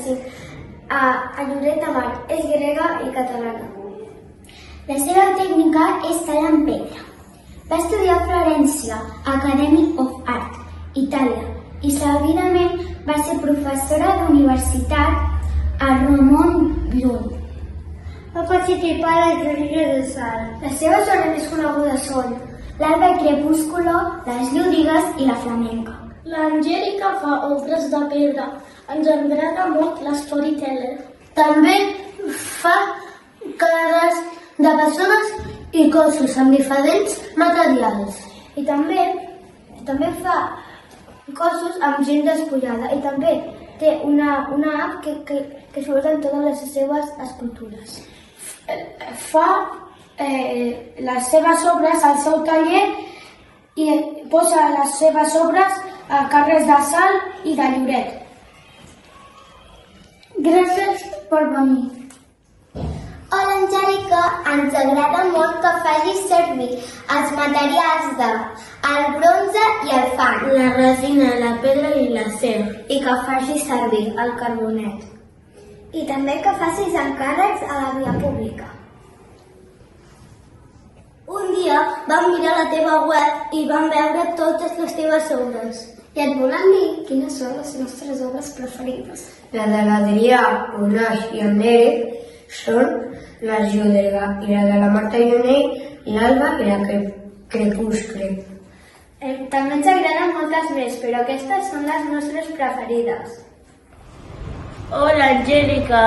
1995, a Lloret de Mar. És grega i catalana. La seva tècnica és tall en pedra. Va estudiar a Florència, Academy of Art, Itàlia, i seguidament va ser professora d'universitat a Ramon Llull. Va participar a la Tribuna de Sal. Les seves obres més conegudes són L'Alba i Crepúsculo, Les Llúdrigues i la Flamenca. l'Angèlica fa obres de pedra. Ens agrada molt l'storyteller. També fa cares de persones i cossos amb diferents materials. I també fa cossos amb gent despullada. I també té una app que surten totes les seves escultures. Fa les seves obres al seu taller i posa les seves obres a carrers de Salt i de Lloret. Gràcies per venir. Hola, Angèlica, ens agrada molt que facis servir els materials el bronze i el fang. La resina, la pedra i l'acer. I que facis servir el carbonet. I també que facis encàrrecs a la via pública. Un dia vam mirar la teva web i vam veure totes les teves obres. I et volem dir quines són les nostres obres preferides. La de l'Adrià, Onàs i en Derek són Les Llúdrigues, i la de la Marta Ionell, l'Alba i la Crepuscle. També ens agraden moltes més, però aquestes són les nostres preferides. Hola, Angèlica.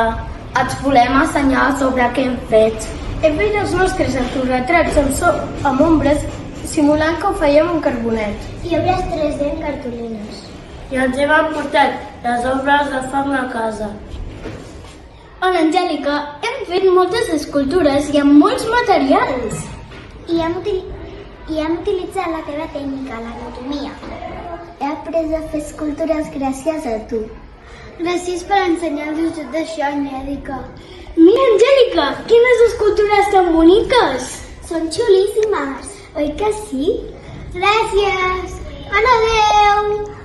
Et volem assenyalar sobre què hem fet. Hem fet els nostres autorretrats amb ombres simulant que ho fèiem amb carbonet. I obres 3D en cartolines. I ens hem emportat les obres de fang a casa. Hola, Angèlica. Hem fet moltes escultures i amb molts materials. I hem utilitzat la teva tècnica, l'anatomia. He après a fer escultures gràcies a tu. Gràcies per ensenyar-nos tot això, Angèlica. Mira, Angèlica, quines escultures tan boniques! Són xulíssimes, oi que sí? Gràcies! Adéu!